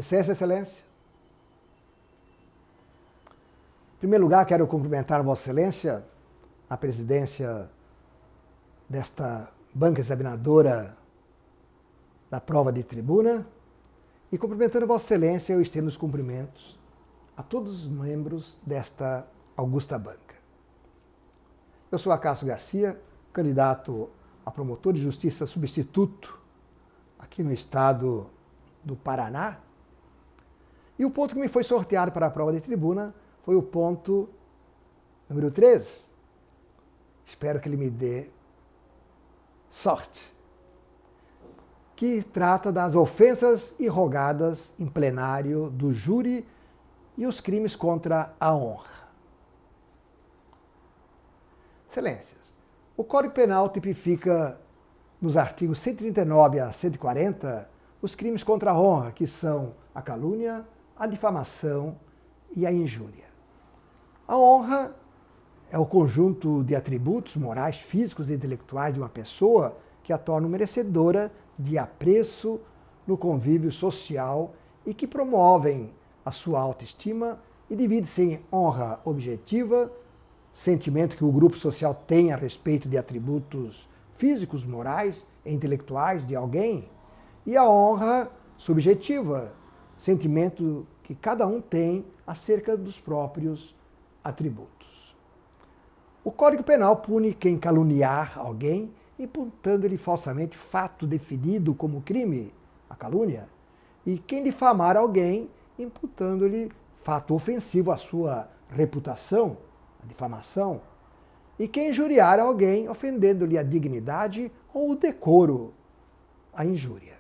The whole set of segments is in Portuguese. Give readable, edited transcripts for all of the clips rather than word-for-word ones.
Licença, Excelência. Em primeiro lugar, quero cumprimentar Vossa Excelência, a presidência desta banca examinadora da prova de tribuna, e cumprimentando Vossa Excelência, eu estendo os cumprimentos a todos os membros desta augusta banca. Eu sou Acácio Garcia, candidato a promotor de justiça substituto aqui no estado do Paraná, e o ponto que me foi sorteado para a prova de tribuna foi o ponto número 13. Espero que ele me dê sorte. Que trata das ofensas irrogadas em plenário do júri e os crimes contra a honra. Excelências, o Código Penal tipifica nos artigos 139 a 140 os crimes contra a honra, que são a calúnia, a difamação e a injúria. A honra é o conjunto de atributos morais, físicos e intelectuais de uma pessoa que a tornam merecedora de apreço no convívio social e que promovem a sua autoestima, e divide-se em honra objetiva, sentimento que o grupo social tem a respeito de atributos físicos, morais e intelectuais de alguém, e a honra subjetiva, sentimento que cada um tem acerca dos próprios atributos. O Código Penal pune quem caluniar alguém, imputando-lhe falsamente fato definido como crime, a calúnia, e quem difamar alguém, imputando-lhe fato ofensivo à sua reputação, a difamação, e quem injuriar alguém, ofendendo-lhe a dignidade ou o decoro, a injúria.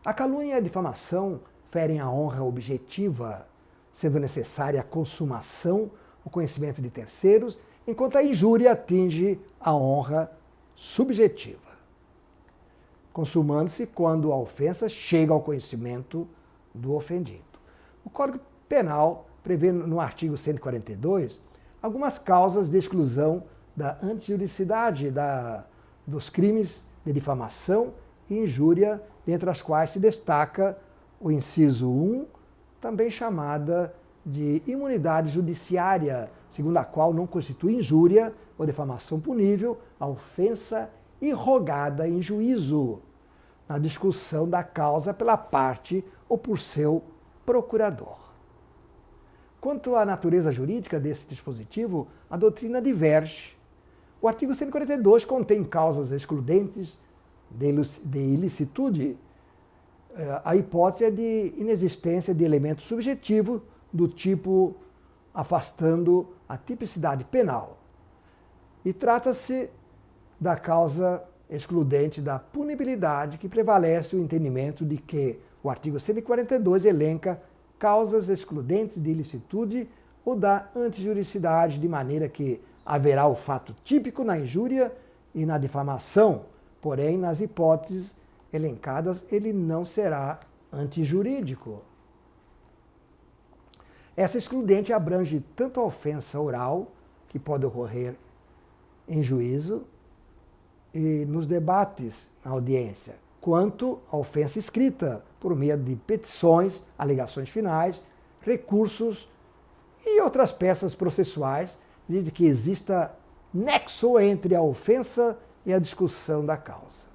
A calúnia e a difamação ferem a honra objetiva, sendo necessária a consumação, o conhecimento de terceiros, enquanto a injúria atinge a honra subjetiva, consumando-se quando a ofensa chega ao conhecimento do ofendido. O Código Penal prevê no artigo 142 algumas causas de exclusão da antijuridicidade dos crimes de difamação e injúria, dentre as quais se destaca o inciso 1, também chamada de imunidade judiciária, segundo a qual não constitui injúria ou difamação punível a ofensa irrogada em juízo, na discussão da causa pela parte ou por seu procurador. Quanto à natureza jurídica desse dispositivo, a doutrina diverge. O artigo 142 contém causas excludentes de ilicitude. A hipótese é de inexistência de elemento subjetivo do tipo afastando a tipicidade penal. E trata-se da causa excludente da punibilidade, que prevalece o entendimento de que o artigo 142 elenca causas excludentes de ilicitude ou da antijuridicidade, de maneira que haverá o fato típico na injúria e na difamação, porém, nas hipóteses elencadas, ele não será antijurídico. Essa excludente abrange tanto a ofensa oral, que pode ocorrer em juízo e nos debates na audiência, quanto a ofensa escrita, por meio de petições, alegações finais, recursos e outras peças processuais, desde que exista nexo entre a ofensa e a discussão da causa.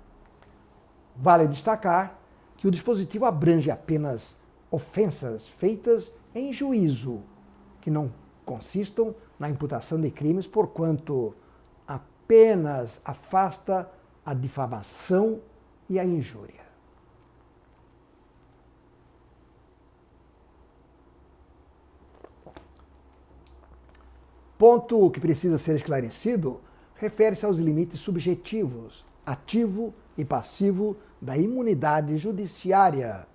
Vale destacar que o dispositivo abrange apenas ofensas feitas em juízo, que não consistam na imputação de crimes, porquanto apenas afasta a difamação e a injúria. Ponto que precisa ser esclarecido refere-se aos limites subjetivos, ativo e passivo da imunidade judiciária.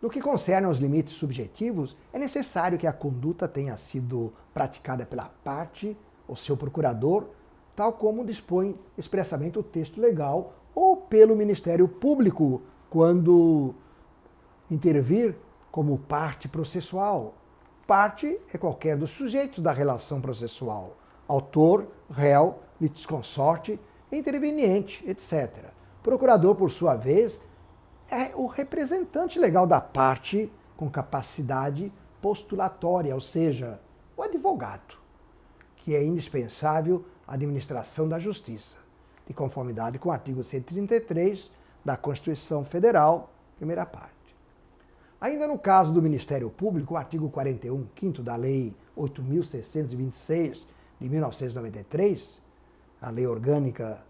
No que concerne aos limites subjetivos, é necessário que a conduta tenha sido praticada pela parte ou seu procurador, tal como dispõe expressamente o texto legal, ou pelo Ministério Público, quando intervir como parte processual. Parte é qualquer dos sujeitos da relação processual: autor, réu, litisconsorte, interveniente, etc. Procurador, por sua vez, é o representante legal da parte com capacidade postulatória, ou seja, o advogado, que é indispensável à administração da justiça, de conformidade com o artigo 133 da Constituição Federal, primeira parte. Ainda no caso do Ministério Público, o artigo 41, 5º da Lei 8.626 de 1993, a Lei Orgânica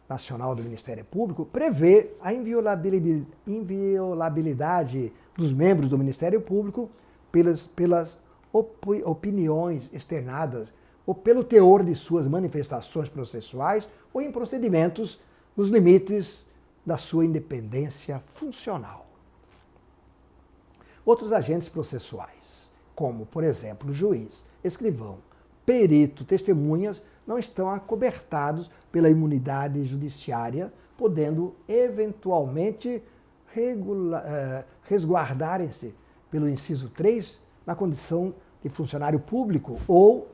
Nacional do Ministério Público, prevê a inviolabilidade dos membros do Ministério Público pelas opiniões externadas ou pelo teor de suas manifestações processuais ou em procedimentos nos limites da sua independência funcional. Outros agentes processuais, como, por exemplo, juiz, escrivão, perito, testemunhas, não estão acobertados pela imunidade judiciária, podendo eventualmente resguardarem-se pelo inciso 3 na condição de funcionário público ou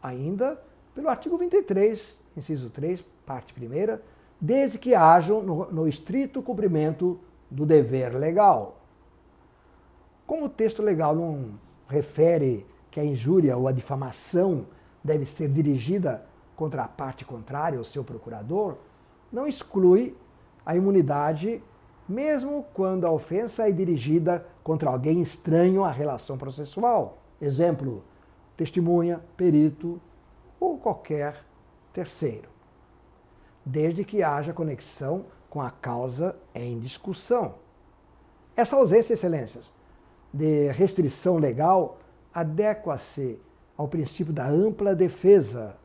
ainda pelo artigo 23, inciso 3, parte 1ª, desde que hajam no estrito cumprimento do dever legal. Como o texto legal não refere que a injúria ou a difamação deve ser dirigida contra a parte contrária, o seu procurador, não exclui a imunidade, mesmo quando a ofensa é dirigida contra alguém estranho à relação processual. Exemplo, testemunha, perito ou qualquer terceiro, desde que haja conexão com a causa em discussão. Essa ausência, excelências, de restrição legal adequa-se ao princípio da ampla defesa.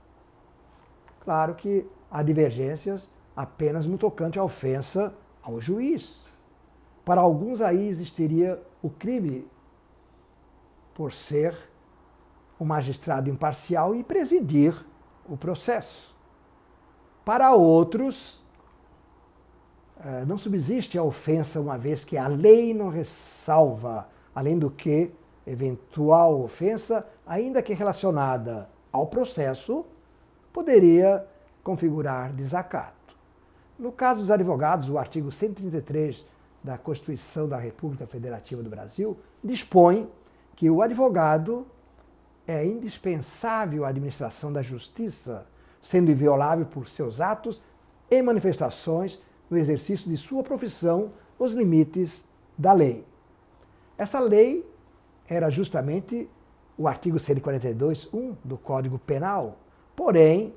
Claro que há divergências apenas no tocante à ofensa ao juiz. Para alguns aí existiria o crime por ser o magistrado imparcial e presidir o processo. Para outros, não subsiste a ofensa, uma vez que a lei não ressalva, além do que eventual ofensa, ainda que relacionada ao processo, poderia configurar desacato. No caso dos advogados, o artigo 133 da Constituição da República Federativa do Brasil dispõe que o advogado é indispensável à administração da justiça, sendo inviolável por seus atos e manifestações no exercício de sua profissão nos limites da lei. Essa lei era justamente o artigo 142.1 do Código Penal. Porém,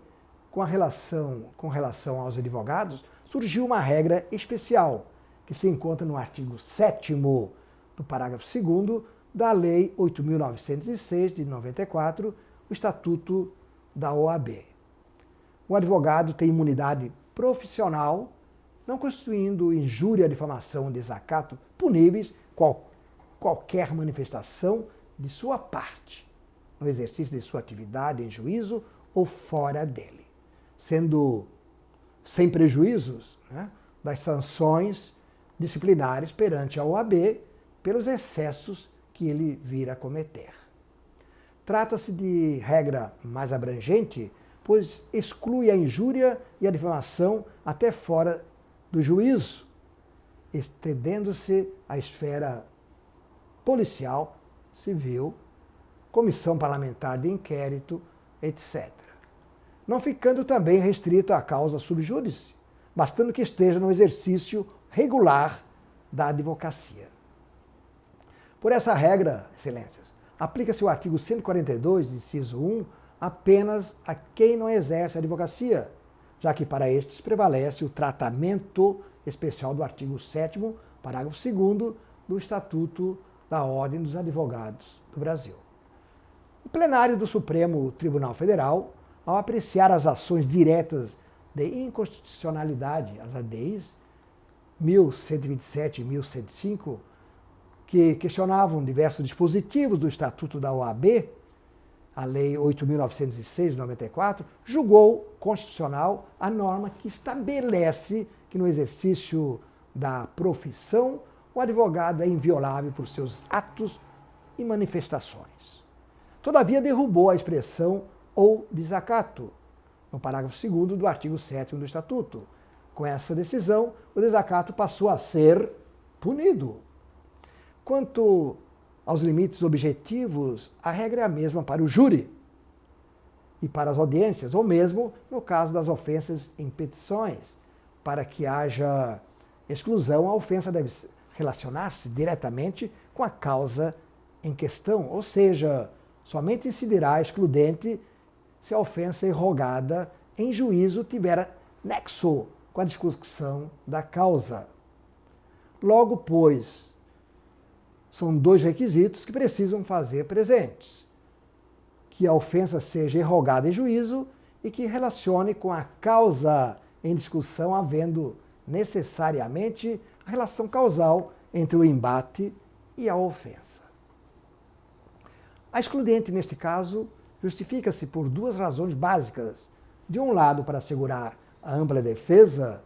com relação aos advogados, surgiu uma regra especial, que se encontra no artigo 7º do parágrafo 2º da Lei 8.906 de 94, o Estatuto da OAB. O advogado tem imunidade profissional, não constituindo injúria, difamação ou desacato puníveis qualquer manifestação de sua parte no exercício de sua atividade em juízo ou fora dele, sendo sem prejuízos, né, das sanções disciplinares perante a OAB pelos excessos que ele vir a cometer. Trata-se de regra mais abrangente, pois exclui a injúria e a difamação até fora do juízo, estendendo-se à esfera policial, civil, comissão parlamentar de inquérito, etc. Não ficando também restrito à causa sub judice, bastando que esteja no exercício regular da advocacia. Por essa regra, excelências, aplica-se o artigo 142, inciso 1, apenas a quem não exerce a advocacia, já que para estes prevalece o tratamento especial do artigo 7º, parágrafo 2º do Estatuto da Ordem dos Advogados do Brasil. O plenário do Supremo Tribunal Federal, ao apreciar as ações diretas de inconstitucionalidade, as ADIs, 1127 e 1105, que questionavam diversos dispositivos do Estatuto da OAB, a Lei 8.906 de 94, julgou constitucional a norma que estabelece que no exercício da profissão o advogado é inviolável por seus atos e manifestações. Todavia, derrubou a expressão ou desacato, no parágrafo 2º do artigo 7º do Estatuto, Com essa decisão, o desacato passou a ser punido. Quanto aos limites objetivos, a regra é a mesma para o júri e para as audiências, ou mesmo no caso das ofensas em petições. Para que haja exclusão, a ofensa deve relacionar-se diretamente com a causa em questão, ou seja, somente incidirá excludente se a ofensa irrogada em juízo tiver nexo com a discussão da causa. Logo, pois, são dois requisitos que precisam fazer presentes: que a ofensa seja irrogada em juízo e que relacione com a causa em discussão, havendo necessariamente a relação causal entre o embate e a ofensa. A excludente, neste caso, justifica-se por duas razões básicas. De um lado, para assegurar a ampla defesa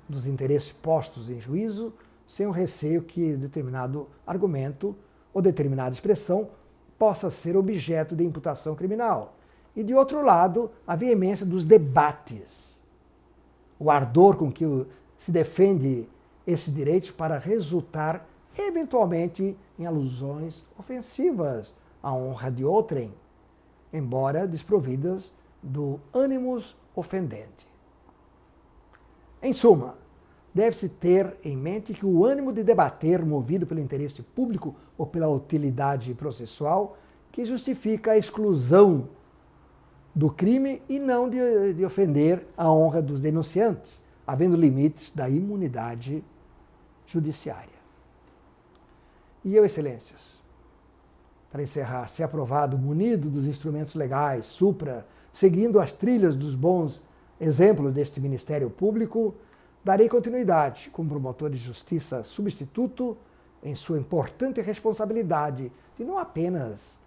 dos interesses postos em juízo, sem o receio que determinado argumento ou determinada expressão possa ser objeto de imputação criminal. E, de outro lado, a veemência dos debates, o ardor com que se defende esse direito para resultar, eventualmente, em alusões ofensivas à honra de outrem, embora desprovidas do ânimos ofendente. Em suma, deve-se ter em mente que o ânimo de debater, movido pelo interesse público ou pela utilidade processual, que justifica a exclusão do crime e não de ofender a honra dos denunciantes, havendo limites da imunidade judiciária. E eu, excelências, para encerrar, se aprovado, munido dos instrumentos legais, supra, seguindo as trilhas dos bons exemplos deste Ministério Público, darei continuidade como promotor de justiça substituto em sua importante responsabilidade de não apenas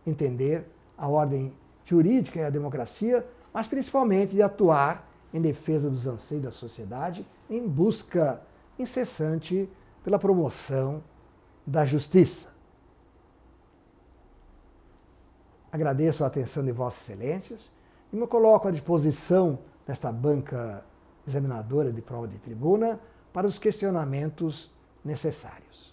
entender a ordem jurídica e a democracia, mas principalmente de atuar em defesa dos anseios da sociedade, em busca incessante pela promoção da justiça. Agradeço a atenção de Vossas Excelências e me coloco à disposição desta banca examinadora de prova de tribuna para os questionamentos necessários.